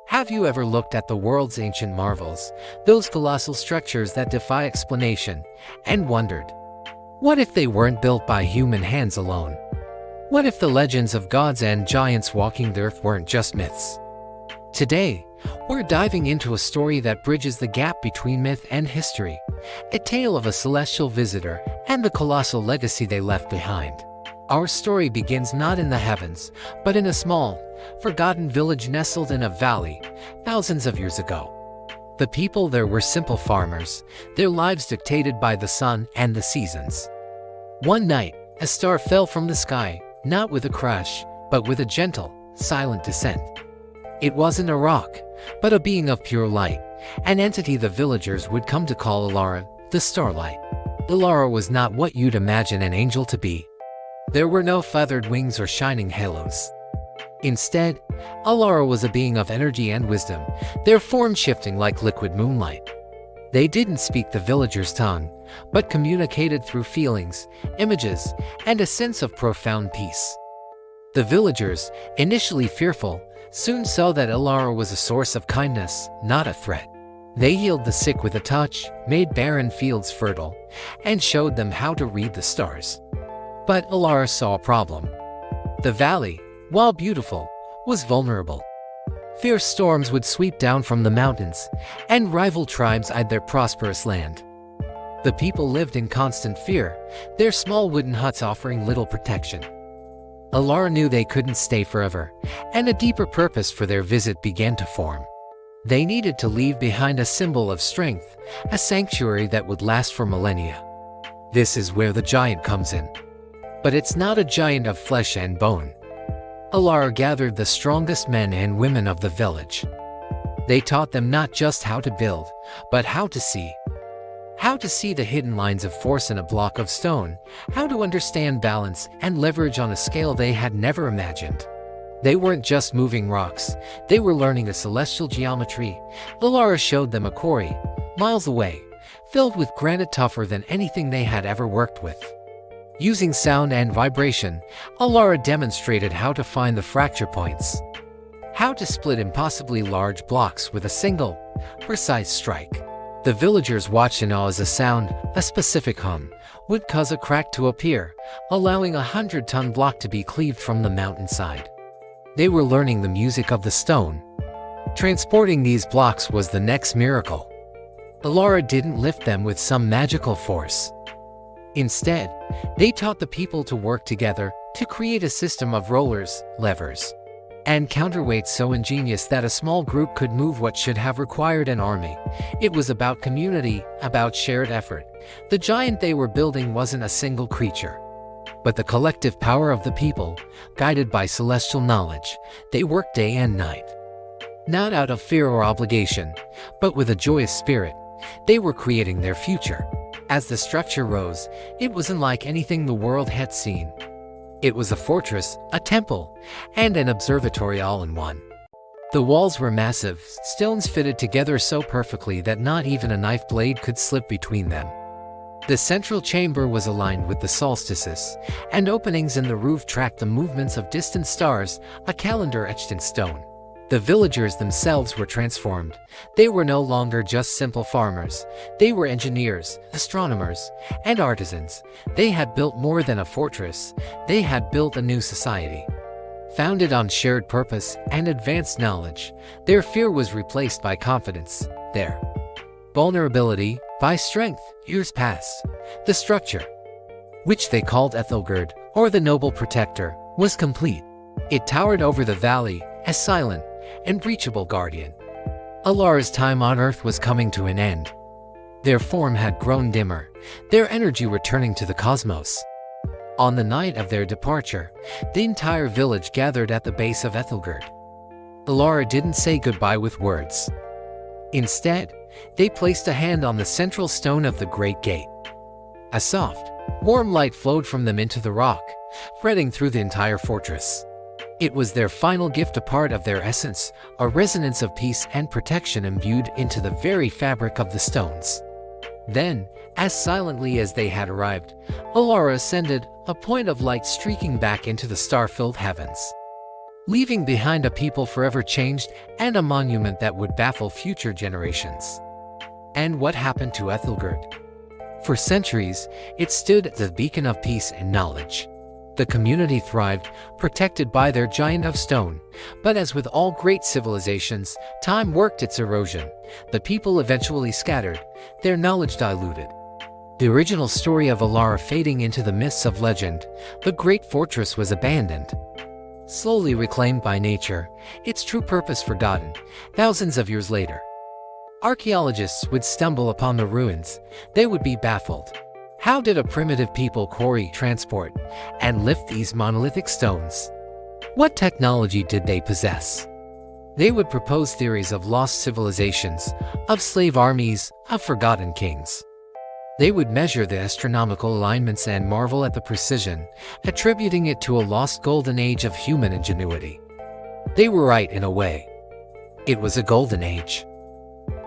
Have you ever looked at the world's ancient marvels, those colossal structures that defy explanation, and wondered, what if they weren't built by human hands alone? What if the legends of gods and giants walking the earth weren't just myths? Today, we're diving into a story that bridges the gap between myth and history, a tale of a celestial visitor and the colossal legacy they left behind. Our story begins not in the heavens, but in a small, forgotten village nestled in a valley, thousands of years ago. The people there were simple farmers, their lives dictated by the sun and the seasons. One night, a star fell from the sky, not with a crash, but with a gentle, silent descent. It wasn't a rock, but a being of pure light, an entity the villagers would come to call Alara, the starlight. Alara was not what you'd imagine an angel to be. There were no feathered wings or shining halos. Instead, Alara was a being of energy and wisdom, their form shifting like liquid moonlight. They didn't speak the villagers' tongue, but communicated through feelings, images, and a sense of profound peace. The villagers, initially fearful, soon saw that Alara was a source of kindness, not a threat. They healed the sick with a touch, made barren fields fertile, and showed them how to read the stars. But Alara saw a problem. The valley, while beautiful, was vulnerable. Fierce storms would sweep down from the mountains, and rival tribes eyed their prosperous land. The people lived in constant fear, their small wooden huts offering little protection. Alara knew they couldn't stay forever, and a deeper purpose for their visit began to form. They needed to leave behind a symbol of strength, a sanctuary that would last for millennia. This is where the giant comes in. But it's not a giant of flesh and bone. Alara gathered the strongest men and women of the village. They taught them not just how to build, but how to see. How to see the hidden lines of force in a block of stone, how to understand balance and leverage on a scale they had never imagined. They weren't just moving rocks, they were learning a celestial geometry. Alara showed them a quarry, miles away, filled with granite tougher than anything they had ever worked with. Using sound and vibration, Alara demonstrated how to find the fracture points. How to split impossibly large blocks with a single, precise strike. The villagers watched in awe as a sound, a specific hum, would cause a crack to appear, allowing a 100-ton block to be cleaved from the mountainside. They were learning the music of the stone. Transporting these blocks was the next miracle. Alara didn't lift them with some magical force. Instead, they taught the people to work together to create a system of rollers, levers, and counterweights so ingenious that a small group could move what should have required an army. It was about community, about shared effort. The giant they were building wasn't a single creature, but the collective power of the people, guided by celestial knowledge. They worked day and night. Not out of fear or obligation, but with a joyous spirit. They were creating their future. As the structure rose, it was unlike anything the world had seen. It was a fortress, a temple, and an observatory all in one. The walls were massive, stones fitted together so perfectly that not even a knife blade could slip between them. The central chamber was aligned with the solstices, and openings in the roof tracked the movements of distant stars, a calendar etched in stone. The villagers themselves were transformed. They were no longer just simple farmers. They were engineers, astronomers, and artisans. They had built more than a fortress. They had built a new society. Founded on shared purpose and advanced knowledge, their fear was replaced by confidence. Their vulnerability by strength. Years passed. The structure, which they called Ethelgerd, or the Noble Protector, was complete. It towered over the valley, a silent, unbreachable guardian. Alara's time on Earth was coming to an end. Their form had grown dimmer, their energy returning to the cosmos. On the night of their departure, the entire village gathered at the base of Ethelgerd. Alara didn't say goodbye with words. Instead, they placed a hand on the central stone of the great gate. A soft, warm light flowed from them into the rock, spreading through the entire fortress. It was their final gift, a part of their essence, a resonance of peace and protection imbued into the very fabric of the stones. Then, as silently as they had arrived, Alara ascended, a point of light streaking back into the star-filled heavens. leaving behind a people forever changed and a monument that would baffle future generations. And what happened to Ethelgerd? For centuries, it stood as a beacon of peace and knowledge. The community thrived, protected by their giant of stone. But as with all great civilizations, time worked its erosion. The people eventually scattered, their knowledge diluted. The original story of Alara fading into the mists of legend, the great fortress was abandoned. Slowly reclaimed by nature, its true purpose forgotten, thousands of years later. Archaeologists would stumble upon the ruins. They would be baffled. How did a primitive people quarry, transport, and lift these monolithic stones? What technology did they possess? They would propose theories of lost civilizations, of slave armies, of forgotten kings. They would measure the astronomical alignments and marvel at the precision, attributing it to a lost golden age of human ingenuity. They were right in a way. It was a golden age.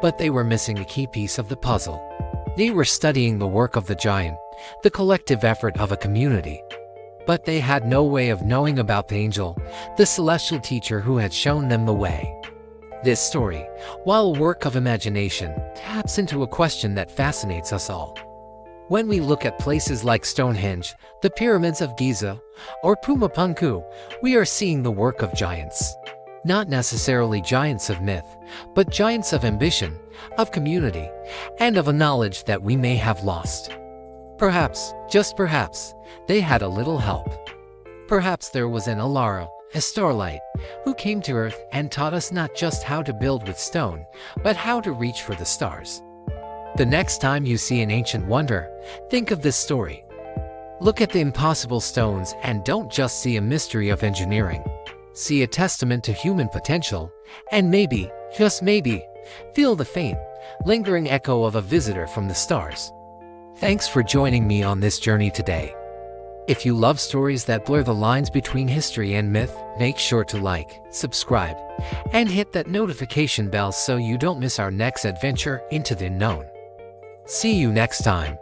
But they were missing a key piece of the puzzle. They were studying the work of the giant, the collective effort of a community. But they had no way of knowing about the angel, the celestial teacher who had shown them the way. This story, while a work of imagination, taps into a question that fascinates us all. When we look at places like Stonehenge, the pyramids of Giza, or Pumapunku, we are seeing the work of giants. Not necessarily giants of myth, but giants of ambition, of community, and of a knowledge that we may have lost. Perhaps, just perhaps, they had a little help. Perhaps there was an Alara, a starlight, who came to Earth and taught us not just how to build with stone, but how to reach for the stars. The next time you see an ancient wonder, think of this story. Look at the impossible stones and don't just see a mystery of engineering. See a testament to human potential, and maybe, just maybe, feel the faint, lingering echo of a visitor from the stars. Thanks for joining me on this journey today. If you love stories that blur the lines between history and myth, make sure to like, subscribe, and hit that notification bell so you don't miss our next adventure into the unknown. See you next time.